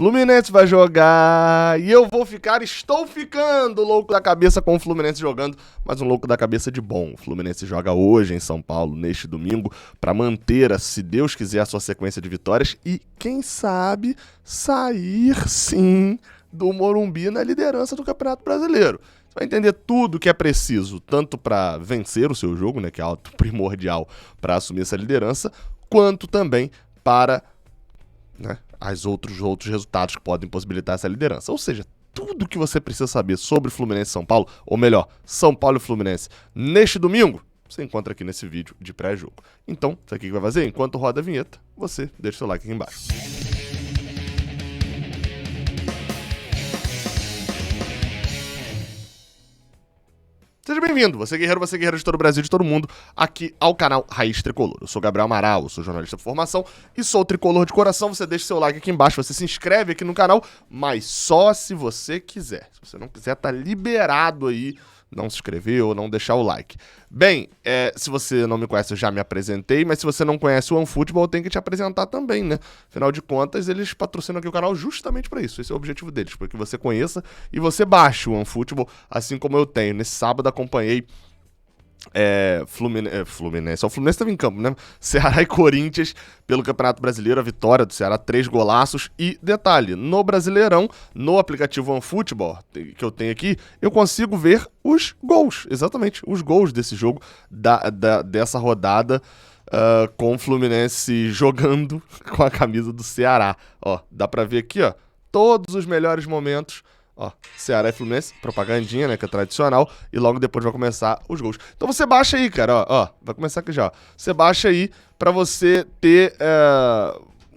Fluminense vai jogar e eu estou ficando louco da cabeça com o Fluminense jogando, mas um louco da cabeça de bom. O Fluminense joga hoje em São Paulo, neste domingo, para manter, se Deus quiser, a sua sequência de vitórias e, quem sabe, sair, sim, do Morumbi na liderança do Campeonato Brasileiro. Você vai entender tudo o que é preciso, tanto para vencer o seu jogo, né, que é algo primordial para assumir essa liderança, quanto também para, né, outros resultados que podem possibilitar essa liderança. Ou seja, tudo que você precisa saber sobre Fluminense e São Paulo, ou melhor, São Paulo e Fluminense, neste domingo, você encontra aqui nesse vídeo de pré-jogo. Então, sabe o que vai fazer? Enquanto roda a vinheta, você deixa o seu like aqui embaixo. Seja bem-vindo, você guerreiro de todo o Brasil, de todo mundo, aqui ao canal Raiz Tricolor. Eu sou Gabriel Amaral, sou jornalista por formação e sou tricolor de coração. Você deixa seu like aqui embaixo, você se inscreve aqui no canal, mas só se você quiser. Se você não quiser, tá liberado aí não se inscrever ou não deixar o like. Bem, se você não me conhece, eu já me apresentei, mas se você não conhece o OneFootball, eu tenho que te apresentar também, né? Afinal de contas, eles patrocinam aqui o canal justamente para isso. Esse é o objetivo deles, para que você conheça e você baixe o OneFootball, assim como eu tenho. Nesse sábado acompanhei Fluminense. O Fluminense estava em campo, né? Ceará e Corinthians pelo Campeonato Brasileiro, a vitória do Ceará, 3 golaços. E detalhe, no Brasileirão, no aplicativo OneFootball que eu tenho aqui, eu consigo ver os gols, exatamente, os gols desse jogo, dessa rodada, com o Fluminense jogando com a camisa do Ceará. Ó, dá pra ver aqui, ó, todos os melhores momentos. Ó, Ceará e Fluminense, propagandinha, né, que é tradicional, e logo depois vai começar os gols. Então você baixa aí, cara, ó, vai começar aqui já, ó. Você baixa aí pra você ter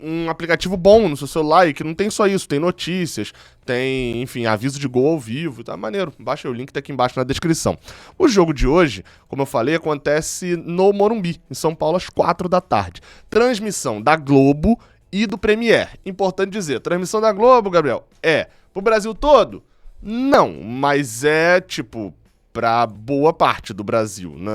um aplicativo bom no seu celular, e que não tem só isso, tem notícias, tem, enfim, aviso de gol ao vivo, tá maneiro. Baixa aí, o link tá aqui embaixo na descrição. O jogo de hoje, como eu falei, acontece no Morumbi, em São Paulo, às 4 da tarde. Transmissão da Globo e do Premier. Importante dizer, transmissão da Globo, Gabriel, pro Brasil todo? Não, mas tipo, pra boa parte do Brasil, né?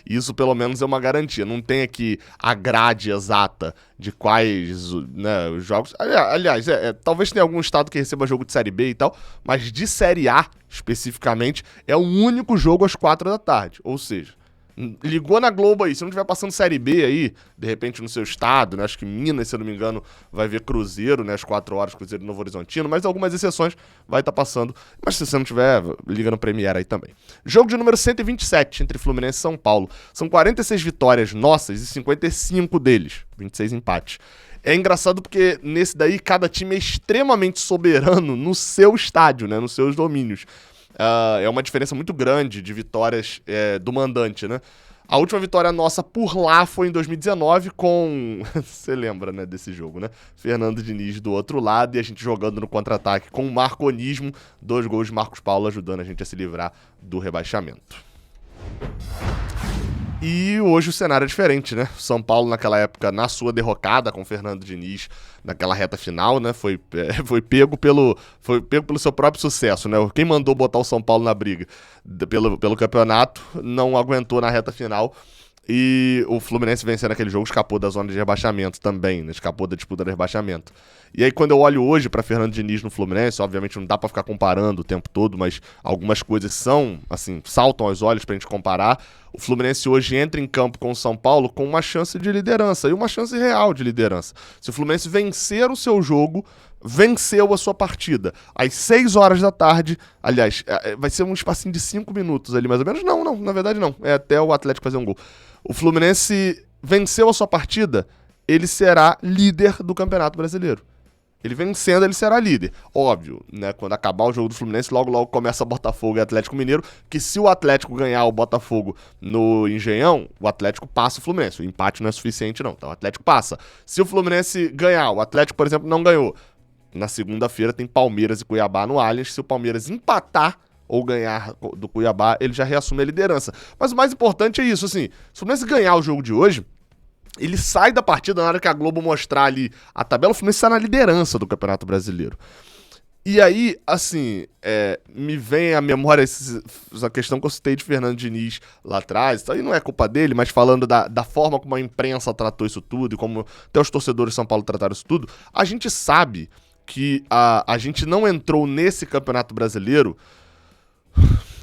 Isso pelo menos é uma garantia. Não tem aqui a grade exata de quais, né, os jogos. Aliás, talvez tenha algum estado que receba jogo de Série B e tal, mas de Série A, especificamente, é o único jogo às 4 da tarde. Ou seja, ligou na Globo aí, se não estiver passando Série B aí, de repente no seu estado, né, acho que Minas, se eu não me engano, vai ver Cruzeiro, né, às 4 horas, Cruzeiro do Novo Horizontino, mas algumas exceções vai estar passando, mas se você não tiver, liga no Premier aí também. Jogo de número 127 entre Fluminense e São Paulo, são 46 vitórias nossas e 55 deles, 26 empates. É engraçado porque nesse daí cada time é extremamente soberano no seu estádio, né, nos seus domínios. É uma diferença muito grande de vitórias do mandante, né? A última vitória nossa por lá foi em 2019 com... Você lembra, né, desse jogo, né? Fernando Diniz do outro lado e a gente jogando no contra-ataque com o marconismo, 2 gols de Marcos Paulo ajudando a gente a se livrar do rebaixamento. E hoje o cenário é diferente, né? São Paulo naquela época, na sua derrocada com o Fernando Diniz, naquela reta final, né? Foi pego pelo seu próprio sucesso, né? Quem mandou botar o São Paulo na briga pelo campeonato não aguentou na reta final. E o Fluminense vencendo aquele jogo escapou da zona de rebaixamento também, né? Escapou da disputa de rebaixamento. E aí quando eu olho hoje pra Fernando Diniz no Fluminense, obviamente não dá pra ficar comparando o tempo todo, mas algumas coisas são, assim, saltam aos olhos pra gente comparar. O Fluminense hoje entra em campo com o São Paulo com uma chance de liderança, e uma chance real de liderança. Se o Fluminense vencer o seu jogo, venceu a sua partida. Às 6 horas da tarde, aliás, vai ser um espacinho de 5 minutos ali mais ou menos. Não, na verdade não, é até o Atlético fazer um gol. O Fluminense venceu a sua partida, ele será líder do Campeonato Brasileiro. Ele vencendo, ele será líder. Óbvio, né? Quando acabar o jogo do Fluminense, logo começa Botafogo e Atlético Mineiro, que se o Atlético ganhar o Botafogo no Engenhão, o Atlético passa o Fluminense. O empate não é suficiente, não. Então o Atlético passa. Se o Fluminense ganhar, o Atlético, por exemplo, não ganhou. Na segunda-feira tem Palmeiras e Cuiabá no Allianz. Se o Palmeiras empatar ou ganhar do Cuiabá, ele já reassume a liderança. Mas o mais importante é isso, assim, se o Fluminense ganhar o jogo de hoje, ele sai da partida na hora que a Globo mostrar ali a tabela, o Fluminense está na liderança do Campeonato Brasileiro. E aí, assim, me vem à memória essa questão que eu citei de Fernando Diniz lá atrás. Isso aí não é culpa dele, mas falando da forma como a imprensa tratou isso tudo e como até os torcedores de São Paulo trataram isso tudo, a gente sabe que a gente não entrou nesse Campeonato Brasileiro.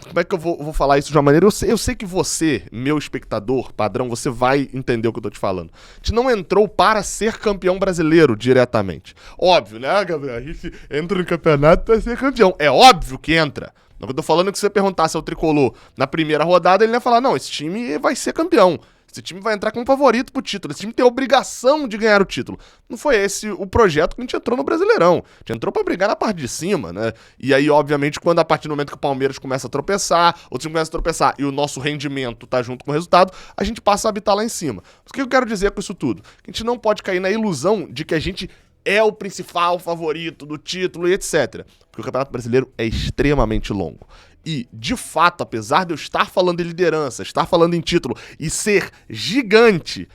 Como é que eu vou falar isso de uma maneira? Eu sei que você, meu espectador padrão, você vai entender o que eu tô te falando. A gente não entrou para ser campeão brasileiro diretamente. Óbvio, né, Gabriel? A gente entra no campeonato para ser campeão. É óbvio que entra. O que eu tô falando é que se você perguntasse ao Tricolor na primeira rodada, ele ia falar, não, esse time vai ser campeão. Esse time vai entrar como favorito pro título. Esse time tem a obrigação de ganhar o título. Não foi esse o projeto que a gente entrou no Brasileirão. A gente entrou pra brigar na parte de cima, né? E aí, obviamente, quando a partir do momento que o Palmeiras começa a tropeçar, o time começa a tropeçar e o nosso rendimento tá junto com o resultado, a gente passa a habitar lá em cima. O que eu quero dizer com isso tudo? Que a gente não pode cair na ilusão de que a gente é o principal favorito do título e etc. Porque o Campeonato Brasileiro é extremamente longo. E, de fato, apesar de eu estar falando de liderança, estar falando em título e ser gigante,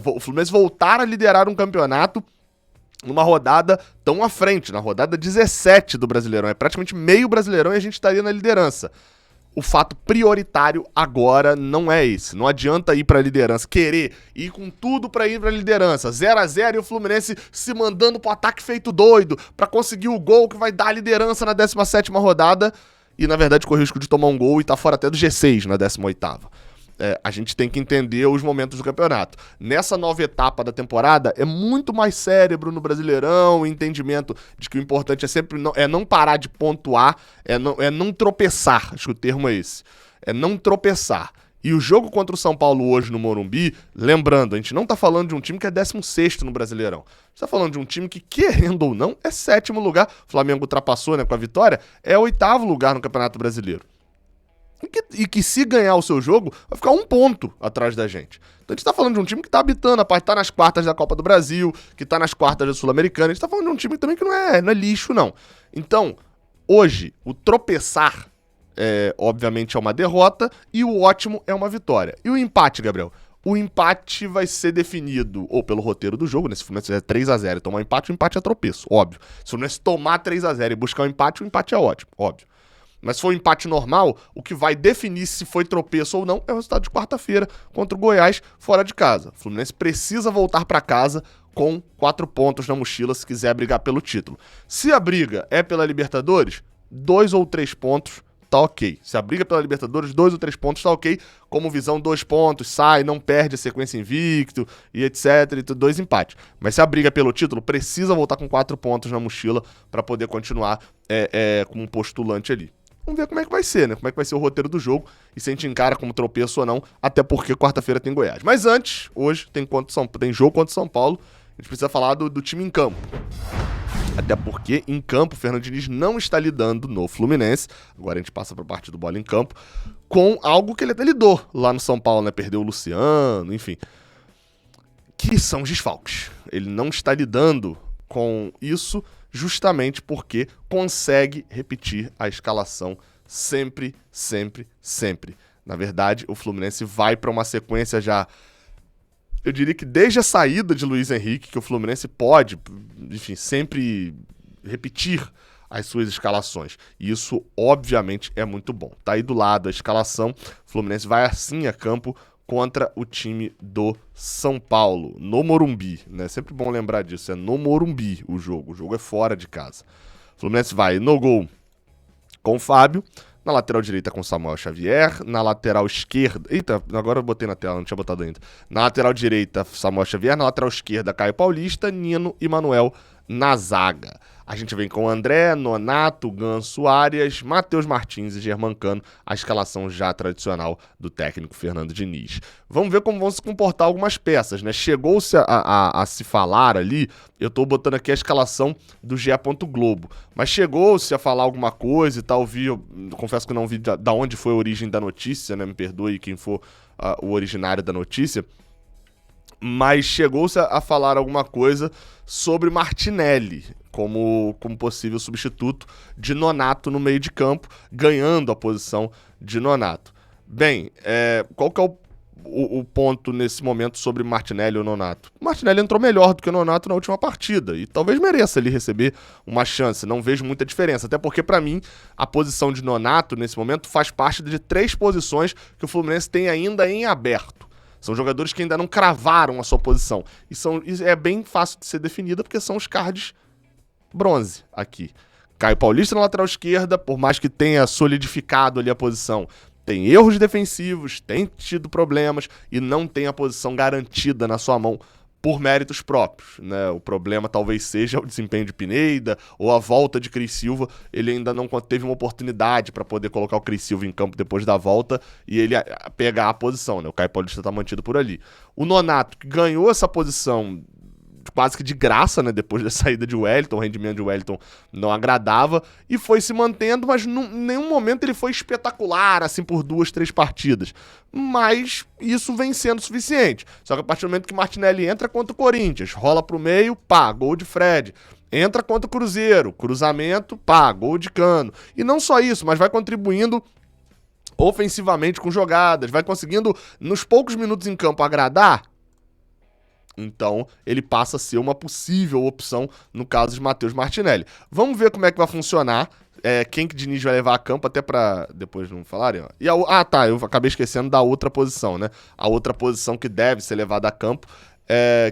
o Fluminense voltar a liderar um campeonato numa rodada tão à frente, na rodada 17 do Brasileirão. É praticamente meio Brasileirão e a gente estaria na liderança. O fato prioritário agora não é esse. Não adianta ir pra liderança, querer ir com tudo pra ir pra liderança. 0-0 e o Fluminense se mandando pro ataque feito doido pra conseguir o gol que vai dar a liderança na 17ª rodada. E, na verdade, corre o risco de tomar um gol e tá fora até do G6 na 18ª. A gente tem que entender os momentos do campeonato. Nessa nova etapa da temporada, é muito mais cérebro no Brasileirão, o entendimento de que o importante é sempre não parar de pontuar, é não tropeçar. Acho que o termo é esse. É não tropeçar. E o jogo contra o São Paulo hoje no Morumbi, lembrando, a gente não tá falando de um time que é 16º no Brasileirão. A gente tá falando de um time que, querendo ou não, é 7º lugar. O Flamengo ultrapassou, né, com a vitória, é 8º lugar no Campeonato Brasileiro. E que se ganhar o seu jogo, vai ficar 1 ponto atrás da gente. Então a gente tá falando de um time que tá habitando a parte, tá nas quartas da Copa do Brasil, que tá nas quartas da Sul-Americana. A gente tá falando de um time também que não é lixo, não. Então, hoje, o tropeçar obviamente é uma derrota e o ótimo é uma vitória. E o empate, Gabriel? O empate vai ser definido ou pelo roteiro do jogo, né? Se o Fluminense fizer 3-0 e tomar um empate, o empate é tropeço, óbvio. Se o Fluminense tomar 3-0 e buscar um empate, o empate é ótimo, óbvio. Mas se for um empate normal, o que vai definir se foi tropeço ou não é o resultado de quarta-feira contra o Goiás fora de casa. O Fluminense precisa voltar para casa com 4 pontos na mochila se quiser brigar pelo título. Se a briga é pela Libertadores, 2 ou 3 pontos tá ok. Se a briga pela Libertadores, 2 ou 3 pontos tá ok. Como visão, 2 pontos, sai, não perde a sequência invicto e etc. E 2 empates. Mas se a briga é pelo título, precisa voltar com 4 pontos na mochila para poder continuar com um postulante ali. Vamos ver como é que vai ser, né? Como é que vai ser o roteiro do jogo e se a gente encara como tropeço ou não, até porque quarta-feira tem Goiás. Mas antes, hoje tem jogo contra o São Paulo, a gente precisa falar do time em campo. Até porque, em campo, o Fernando Diniz não está lidando no Fluminense, agora a gente passa para a parte do bola em campo, com algo que ele até lidou lá no São Paulo, né? Perdeu o Luciano, enfim. Que são os desfalques. Ele não está lidando com isso justamente porque consegue repetir a escalação sempre, sempre, sempre. Na verdade, o Fluminense vai para uma sequência já... Eu diria que desde a saída de Luiz Henrique, que o Fluminense pode, enfim, sempre repetir as suas escalações. E isso, obviamente, é muito bom. Tá aí do lado a escalação. O Fluminense vai assim a campo contra o time do São Paulo, no Morumbi, né? Sempre bom lembrar disso, é no Morumbi o jogo é fora de casa. O Fluminense vai no gol com o Fábio, na lateral direita com Samuel Xavier, na lateral esquerda... Eita, agora eu botei na tela, não tinha botado ainda. Na lateral direita, Samuel Xavier, na lateral esquerda, Caio Paulista, Nino e Manuel na zaga. A gente vem com André, Nonato, Ganso, Arias, Matheus Martins e Germancano, a escalação já tradicional do técnico Fernando Diniz. Vamos ver como vão se comportar algumas peças, né? Chegou-se a se falar ali, eu tô botando aqui a escalação do GE. Globo, mas chegou-se a falar alguma coisa e tal, eu confesso que não vi da onde foi a origem da notícia, né? Me perdoe quem for o originário da notícia, mas chegou-se a falar alguma coisa sobre Martinelli como possível substituto de Nonato no meio de campo, ganhando a posição de Nonato. Bem, qual que é o ponto nesse momento sobre Martinelli ou Nonato? O Martinelli entrou melhor do que o Nonato na última partida e talvez mereça ele receber uma chance, não vejo muita diferença, até porque para mim a posição de Nonato nesse momento faz parte de 3 posições que o Fluminense tem ainda em aberto. São jogadores que ainda não cravaram a sua posição. E é bem fácil de ser definida porque são os cards bronze aqui. Caio Paulista na lateral esquerda, por mais que tenha solidificado ali a posição, tem erros defensivos, tem tido problemas e não tem a posição garantida na sua mão por méritos próprios, né? O problema talvez seja o desempenho de Pineda ou a volta de Cris Silva. Ele ainda não teve uma oportunidade para poder colocar o Cris Silva em campo depois da volta e ele pegar a posição, né? O Caio Paulista está mantido por ali. O Nonato, que ganhou essa posição quase que de graça, né, depois da saída de Wellington, o rendimento de Wellington não agradava, e foi se mantendo, mas em nenhum momento ele foi espetacular, assim, por 2, 3 partidas. Mas isso vem sendo suficiente. Só que a partir do momento que Martinelli entra contra o Corinthians, rola pro meio, pá, gol de Fred. Entra contra o Cruzeiro, cruzamento, pá, gol de Cano. E não só isso, mas vai contribuindo ofensivamente com jogadas, vai conseguindo, nos poucos minutos em campo, agradar. Então, ele passa a ser uma possível opção no caso de Matheus Martinelli. Vamos ver como é que vai funcionar, quem que Diniz vai levar a campo, até pra depois não falarem. Ó. E eu acabei esquecendo da outra posição, né? A outra posição que deve ser levada a campo,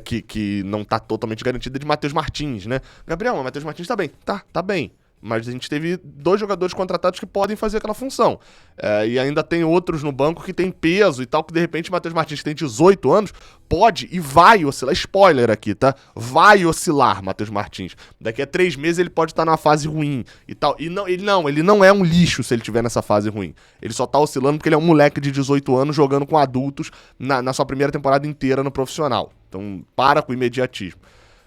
que não tá totalmente garantida, é de Matheus Martins, né? Gabriel, o Matheus Martins tá bem. Tá bem. Mas a gente teve 2 jogadores contratados que podem fazer aquela função. E ainda tem outros no banco que tem peso e tal, que de repente o Matheus Martins, que tem 18 anos, pode e vai oscilar. Spoiler aqui, tá? Vai oscilar, Matheus Martins. Daqui a 3 meses ele pode estar numa fase ruim e tal. E ele não é um lixo se ele estiver nessa fase ruim. Ele só tá oscilando porque ele é um moleque de 18 anos jogando com adultos na sua primeira temporada inteira no profissional. Então, para com o imediatismo.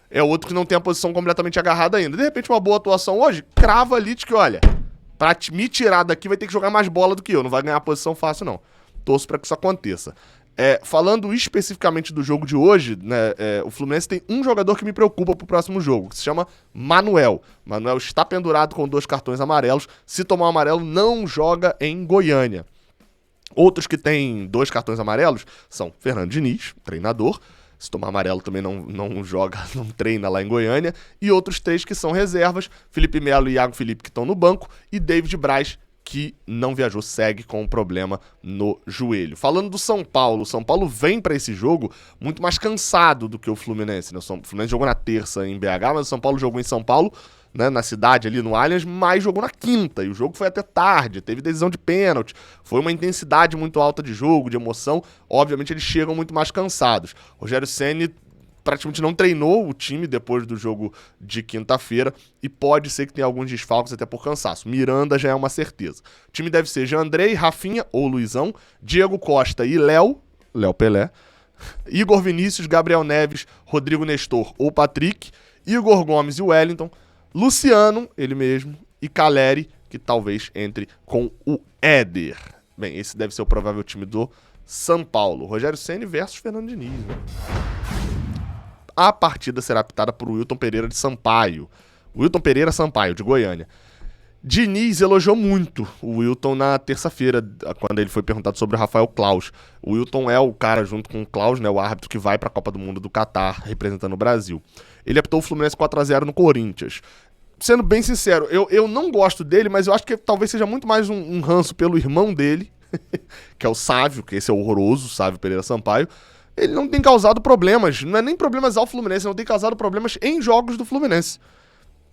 É outro que não tem a posição completamente agarrada ainda. De repente, uma boa atuação hoje, crava ali de que, olha, pra me tirar daqui vai ter que jogar mais bola do que eu. Não vai ganhar a posição fácil, não. Torço pra que isso aconteça. Falando especificamente do jogo de hoje, né, o Fluminense tem um jogador que me preocupa pro próximo jogo, que se chama Manuel. Manuel está pendurado com 2 cartões amarelos. Se tomar um amarelo, não joga em Goiânia. Outros que têm 2 cartões amarelos são Fernando Diniz, treinador. Se tomar amarelo também não joga, não treina lá em Goiânia. E outros 3 que são reservas, Felipe Melo e Iago Felipe, que estão no banco, e David Braz, que não viajou, segue com um problema no joelho. Falando do São Paulo, o São Paulo vem para esse jogo muito mais cansado do que o Fluminense, né? O Fluminense jogou na terça em BH, mas o São Paulo jogou em São Paulo, né, na cidade ali no Allianz, mas jogou na quinta, e o jogo foi até tarde, teve decisão de pênalti, foi uma intensidade muito alta de jogo, de emoção. Obviamente eles chegam muito mais cansados. Rogério Ceni praticamente não treinou o time depois do jogo de quinta-feira e pode ser que tenha alguns desfalques até por cansaço. Miranda já é uma certeza. O time deve ser Jandrei, Rafinha ou Luizão, Diego Costa e Léo Pelé, Igor Vinícius, Gabriel Neves, Rodrigo Nestor ou Patrick, Igor Gomes e Wellington, Luciano, ele mesmo, e Caleri, que talvez entre com o Éder. Bem, esse deve ser o provável time do São Paulo. Rogério Ceni versus Fernando Diniz, né? A partida será apitada por Wilton Pereira de Sampaio. Wilton Pereira Sampaio, de Goiânia. Diniz elogiou muito o Wilton na terça-feira, quando ele foi perguntado sobre o Rafael Claus. O Wilton é o cara, junto com o Claus, né, o árbitro que vai para a Copa do Mundo do Catar, representando o Brasil. Ele apitou o Fluminense 4-0 no Corinthians. Sendo bem sincero, eu não gosto dele, mas eu acho que talvez seja muito mais um ranço pelo irmão dele, que é o Sávio, que esse é horroroso, Sávio Pereira Sampaio. Ele não tem causado problemas, não é nem problemas ao Fluminense, não tem causado problemas em jogos do Fluminense.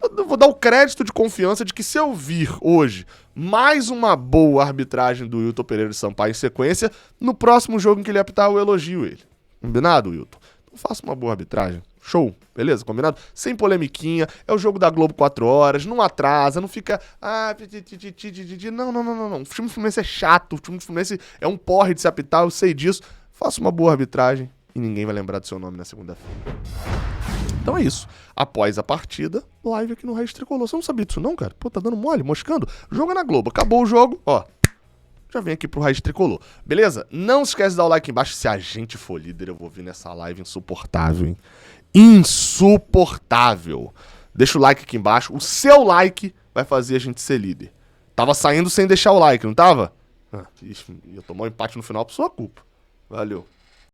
Eu vou dar o crédito de confiança de que se eu vir hoje mais uma boa arbitragem do Wilton Pereira de Sampaio em sequência, no próximo jogo em que ele apitar, eu elogio ele. Combinado, Wilton? Então faça uma boa arbitragem. Show, beleza? Combinado? Sem polemiquinha, é o jogo da Globo 4 horas, não atrasa, não fica... Não. O time do Fluminense é chato, o time do Fluminense é um porre de se apitar, eu sei disso. Faça uma boa arbitragem e ninguém vai lembrar do seu nome na segunda-feira. Então é isso. Após a partida, live aqui no Raiz Tricolor. Você não sabia disso não, cara? Pô, tá dando mole, moscando. Joga na Globo. Acabou o jogo, ó. Já vem aqui pro Raiz Tricolor. Beleza? Não se esquece de dar o like embaixo. Se a gente for líder, eu vou vir nessa live insuportável, hein? Insuportável. Deixa o like aqui embaixo. O seu like vai fazer a gente ser líder. Tava saindo sem deixar o like, não tava? Ia tomar um empate no final por sua culpa. Valeu.